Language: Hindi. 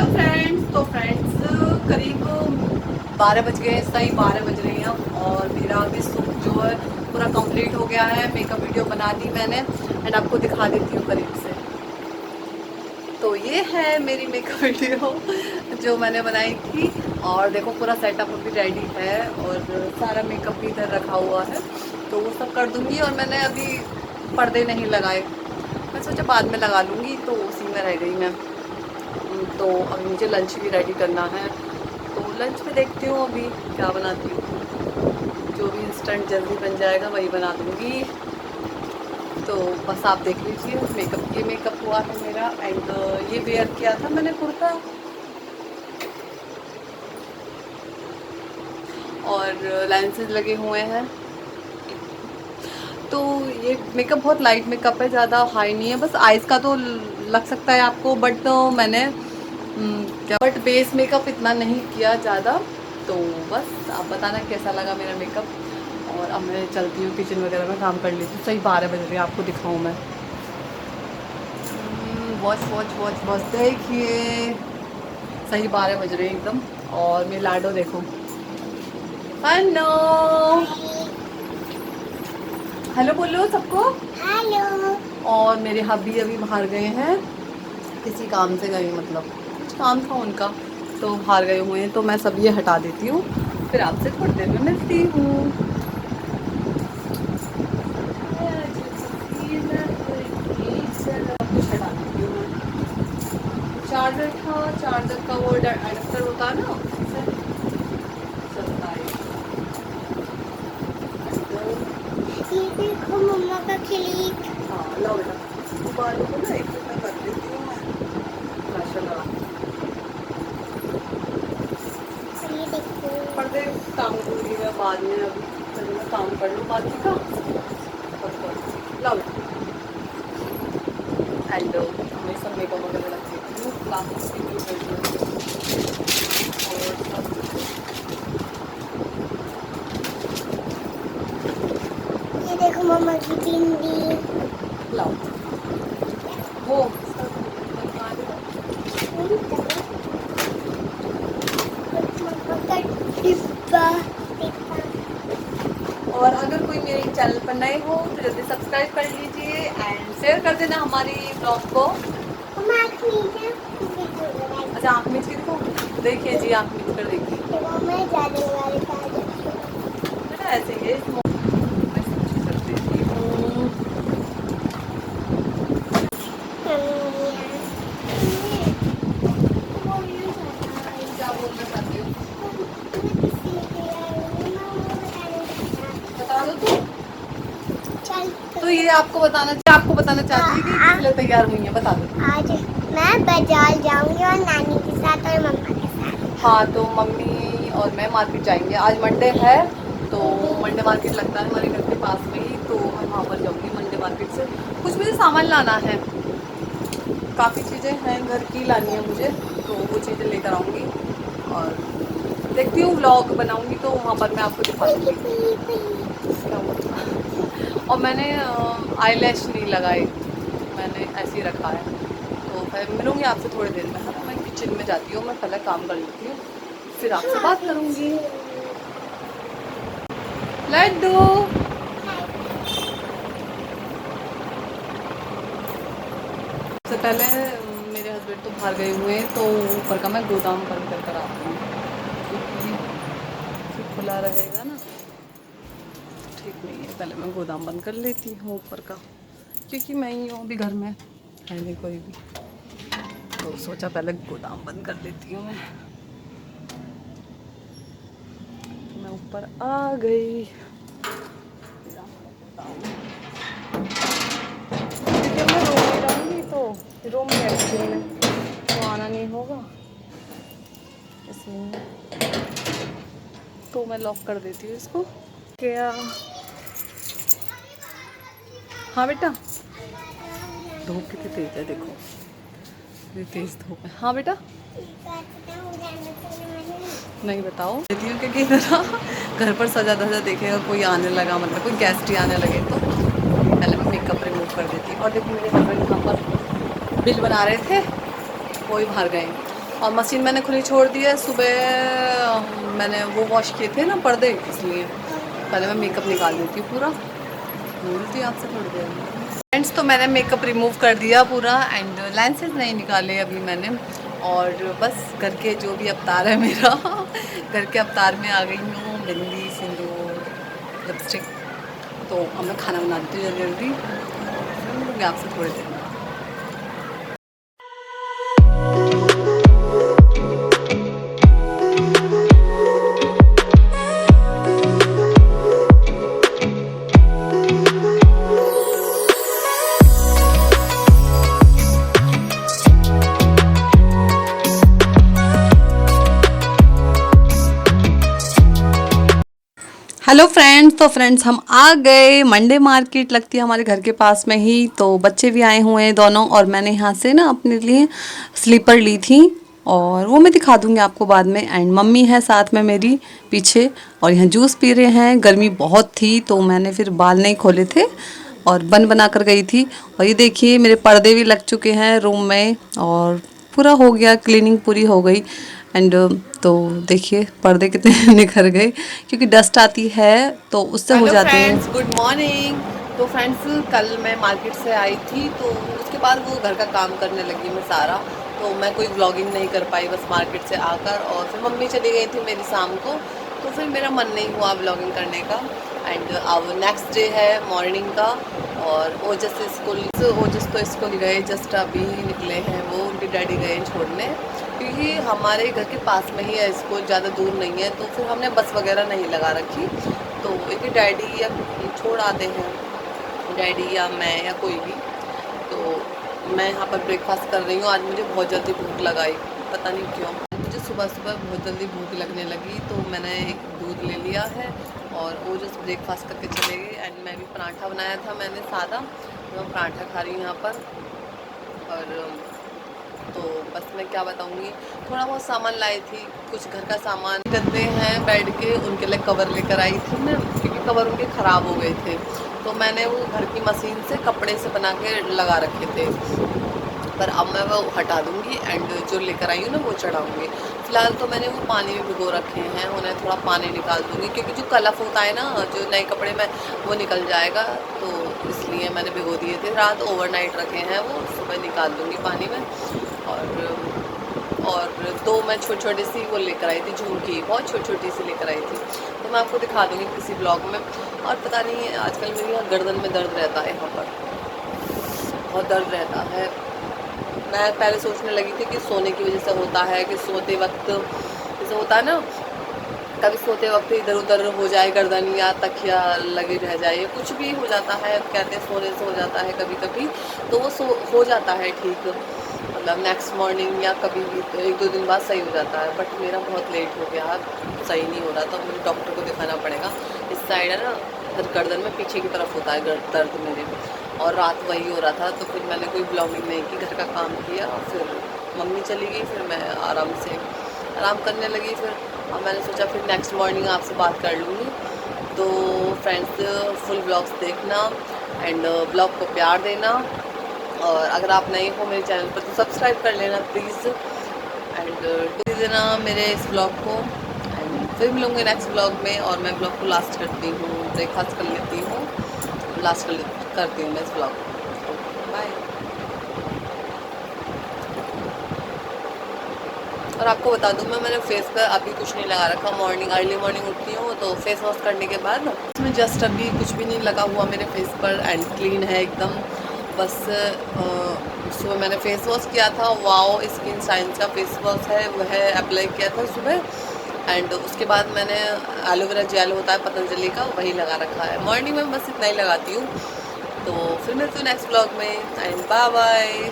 फ्रेंड्स, तो फ्रेंड्स करीब 12 बज गए, सही 12 बज रहे हैं अब। और मेरा अभी सूट जो है पूरा कंप्लीट हो गया है। मेकअप वीडियो बना दी मैंने एंड आपको दिखा देती हूँ करीब से। तो ये है मेरी मेकअप वीडियो जो मैंने बनाई थी। और देखो पूरा सेटअप अभी रेडी है और सारा मेकअप भी इधर रखा हुआ है, तो वो सब कर दूँगी। और मैंने अभी पर्दे नहीं लगाए, मैं सोचा बाद में लगा लूँगी, तो उसी में रह गई मैं। तो अभी मुझे लंच भी रेडी करना है, तो लंच में देखती हूँ अभी क्या बनाती हूँ। जो भी इंस्टेंट जल्दी बन जाएगा वही बना दूँगी। तो बस आप देख लीजिए, ये मेकअप हुआ है मेरा। एंड ये वेयर किया था मैंने कुर्ता, और लेंसेज लगे हुए हैं। तो ये मेकअप बहुत लाइट मेकअप है, ज़्यादा हाई नहीं है। बस आइज़ का तो लग सकता है आपको, बट मैंने बट बेस मेकअप इतना नहीं किया ज़्यादा। तो बस आप बताना कैसा लगा मेरा मेकअप। और अब मैं चलती हूँ किचन वगैरह में काम कर लेती हूँ। सही 12 बज रहे हैं, आपको दिखाऊँ मैं। वॉच वॉच वॉच वॉच देखिए, सही 12 बज रहे हैं एकदम। और मेरे लाडो देखो, हेलो हेलो बोलो सबको, हेलो। और मेरे हब्बी अभी बाहर गए हैं, किसी काम से गए, मतलब कुछ काम था उनका, तो बाहर गए हुए हैं। तो मैं सब ये हटा देती हूँ, फिर आपसे थोड़ी देर में मिलती हूँ। कुछ हटा देती हूँ मैं। चार्जर था, चार्जर का वो एडेप्टर होता है ना, उससे चलता है। ये देखो मम्मा का क्लिप। हाँ लो बेटा, बालों को ना एक में कर देती हूँ मैं, माशाल्लाह। पर्दे काम करूँगी मैं बाद में, अभी पहले मैं काम कर लूँ बाकी का। लो एंड मैं सब मेकअप वगैरह रख देती हूँ, क्लासेस की भी कर दूँ। और सब ये देखो मम्मा की बिंदी, लाओ वो और अगर कोई मेरे चैनल पर नए हो तो जल्दी सब्सक्राइब कर लीजिए एंड शेयर कर देना हमारी ब्लॉग को। अच्छा आँख मीच के देखो, देखिए जी आँख मीच कर देखिए बेटा, ऐसे ही है। मैं सब चीज़ कर देती हूँ। क्या बोलना चाहती हूँ, बता दो तो ये आपको बताना चाहती है कि किस लिए तैयार हुई है, बता दो। आज मैं बाजार जाऊंगी और नानी के साथ और मम्मा के साथ। हाँ, तो मम्मी और मैं मार्केट जाएंगे। आज मंडे है, तो मंडे मार्केट लगता है हमारे घर के पास में ही, तो मैं वहाँ पर जाऊंगी मंडे मार्केट से। कुछ मुझे सामान लाना है, काफ़ी चीज़ें हैं घर की लानी है मुझे, तो वो चीज़ें लेकर आऊँगी। और देखती हूँ व्लॉग बनाऊँगी तो वहाँ पर मैं आपको दिखा दूँगी। और मैंने आईलैश नहीं लगाए, मैंने ऐसे ही रखा है। तो फिर मिलूँगी आपसे थोड़ी देर में, है ना। मैं किचन में जाती हूँ, मैं पहले काम कर लेती हूँ, फिर आपसे बात करूँगी। लड्डू सबसे पहले मेरे हस्बैंड तो बाहर गए हुए हैं, तो ऊपर का मैं गोदाम बंद कर आती हूँ, क्योंकि खुला रहेगा ना, ठीक नहीं है। पहले मैं गोदाम बंद कर लेती हूँ ऊपर का, क्योंकि मैं ही हूँ अभी घर में, है नहीं कोई भी, तो सोचा पहले गोदाम बंद कर लेती हूँ मैं। तो मैं ऊपर आ गई, क्योंकि मैं रूम में रहूँगी, तो रूम में एक्चुअली तो आना नहीं होगा, इसलिए तो मैं लॉक कर देती हूँ इसको। क्या? हाँ बेटा, धूप कितनी तेज है देखो, कितनी तेज धूप है। हाँ बेटा, नहीं बताओ देती हूँ, क्योंकि इधर घर पर सजा धजा देखेगा कोई आने लगा, मतलब कोई गेस्ट ही आने लगे, तो पहले मैं मेकअप रिमूव कर देती हूँ। और देखिए मेरे हस्बैंड यहाँ पर बिल बना रहे थे, वो ही बाहर गए। और मशीन मैंने खुली छोड़ दी है। सुबह मैंने वो वॉश किए थे ना पर्दे, इसलिए पहले मैं मेकअप निकाल देती हूँ पूरा। मिलती हूँ आपसे थोड़ी देर में। फ्रेंड्स तो मैंने मेकअप रिमूव कर दिया पूरा एंड लेंसेज नहीं निकाले अभी मैंने। और बस घर के जो भी अवतार है मेरा घर के अवतार में आ गई हूँ। बिंदी, सिंदूर, लिपस्टिक। तो अब मैं खाना बना देती हूँ जल्दी जल्दी, फिर मिलूँगी आपसे थोड़ी देर में। हेलो फ्रेंड्स, तो फ्रेंड्स हम आ गए। मंडे मार्केट लगती है हमारे घर के पास में ही, तो बच्चे भी आए हुए हैं दोनों। और मैंने यहाँ से ना अपने लिए स्लीपर ली थी और वो मैं दिखा दूँगी आपको बाद में। एंड मम्मी है साथ में मेरी पीछे, और यहाँ जूस पी रहे हैं। गर्मी बहुत थी तो मैंने फिर बाल नहीं खोले थे और बन बना कर गई थी। और ये देखिए मेरे पर्दे भी लग चुके हैं रूम में और पूरा हो गया, क्लीनिंग पूरी हो गई। एंड तो देखिए पर्दे कितने निखर गए, क्योंकि डस्ट आती है तो उससे हो जाती है। Good morning. तो फ्रेंड्स कल मैं मार्केट से आई थी, तो उसके बाद वो घर का काम करने लगी मैं सारा, तो मैं कोई व्लॉगिंग नहीं कर पाई बस मार्केट से आकर। और फिर मम्मी चली गई थी मेरी शाम को, तो फिर मेरा मन नहीं हुआ व्लॉगिंग करने का। एंड अब नेक्स्ट डे है मॉर्निंग का, और ओजस स्कूल, ओजस तो स्कूल गए, जस्ट अभी निकले हैं वो, उनके डैडी गए छोड़ने, क्योंकि हमारे घर के पास में ही है स्कूल, ज़्यादा दूर नहीं है। तो फिर हमने बस वगैरह नहीं लगा रखी, तो एक डैडी या छोड़ आते हैं, डैडी या मैं या कोई भी। तो मैं यहाँ पर ब्रेकफास्ट कर रही हूँ। आज मुझे बहुत जल्दी भूख लगाई, पता नहीं क्यों। मुझे सुबह सुबह बहुत जल्दी भूख लगने लगी, तो मैंने एक दूध ले लिया है और वो जस्ट ब्रेकफास्ट करके चले गए। एंड मैं भी पराठा बनाया था मैंने सादा, तो मैं पराठा खा रही हूँ यहाँ पर। और तो बस मैं क्या बताऊँगी, थोड़ा बहुत सामान लाई थी, कुछ घर का सामान, गद्दे हैं बेड के, उनके लिए कवर लेकर आई थी मैं, क्योंकि कवर उनके ख़राब हो गए थे। तो मैंने वो घर की मशीन से कपड़े से बना के लगा रखे थे, पर अब मैं वो हटा दूँगी एंड जो लेकर आई हूँ ना वो चढ़ाऊँगी। फ़िलहाल तो मैंने वो पानी में भिगो रखे हैं, उन्हें थोड़ा पानी निकाल दूँगी, क्योंकि जो कलफ होता है ना जो नए कपड़े में, वो निकल जाएगा, तो इसलिए मैंने भिगो दिए थे रात, ओवरनाइट रखे हैं वो, सुबह निकाल दूँगी पानी में। और दो मैं छोटी छोटी सी वो लेकर आई थी, झुमकी बहुत छोटी छोटी सी लेकर आई थी, तो मैं आपको दिखा दूँगी किसी ब्लॉग में। और पता नहीं आजकल मेरी यहाँ गर्दन में दर्द रहता है, यहाँ पर बहुत दर्द रहता है। मैं पहले सोचने लगी थी कि सोने की वजह से होता है, कि सोते वक्त जैसे होता है ना, कभी सोते वक्त इधर उधर हो जाए गर्दन, या तकिया लगे रह जाए, कुछ भी हो जाता है, कहते हैं सोने से हो जाता है कभी कभी, तो वो हो जाता है ठीक, मतलब नेक्स्ट मॉर्निंग या कभी भी, तो एक दो दिन बाद सही हो जाता है। बट मेरा बहुत लेट हो गया, सही नहीं हो रहा, तो मुझे डॉक्टर को दिखाना पड़ेगा। इस साइड है ना, इधर गर्दन में पीछे की तरफ होता है दर्द मेरे, और रात वही हो रहा था। तो फिर मैंने कोई ब्लॉगिंग नहीं की, घर का काम किया, फिर मम्मी चली गई, फिर मैं आराम करने लगी। फिर अब मैंने सोचा फिर नेक्स्ट मॉर्निंग आपसे बात कर लूँगी। तो फ्रेंड्स फुल ब्लॉग्स देखना एंड ब्लॉग को प्यार देना, और अगर आप नए हो मेरे चैनल पर तो सब्सक्राइब कर लेना प्लीज़, एंड दे देना मेरे इस ब्लॉग को। एंड फिर मिलूँगी नेक्स्ट ब्लॉग में, और मैं ब्लॉग को लास्ट करती हूँ, ब्रेकफास्ट कर लेती हूँ, लास्ट करती हूँ मैं इस ब्लॉग को। बाय। और आपको बता दूं मैंने फेस पर अभी कुछ नहीं लगा रखा। अर्ली मॉर्निंग उठती हूँ तो फेस वॉश करने के बाद इसमें जस्ट अभी कुछ भी नहीं लगा हुआ मेरे फेस पर, एंड क्लीन है एकदम। बस सुबह मैंने फेस वॉश किया था, वाओ स्किन साइंस का फेस वॉश है, वह अप्लाई किया था सुबह। एंड उसके बाद मैंने एलोवेरा जेल होता है पतंजलि का, वही लगा रखा है। मॉर्निंग में बस इतना ही लगाती हूँ। तो फिर मिलती हूँ नेक्स्ट ब्लॉग में, एंड बाय बाय।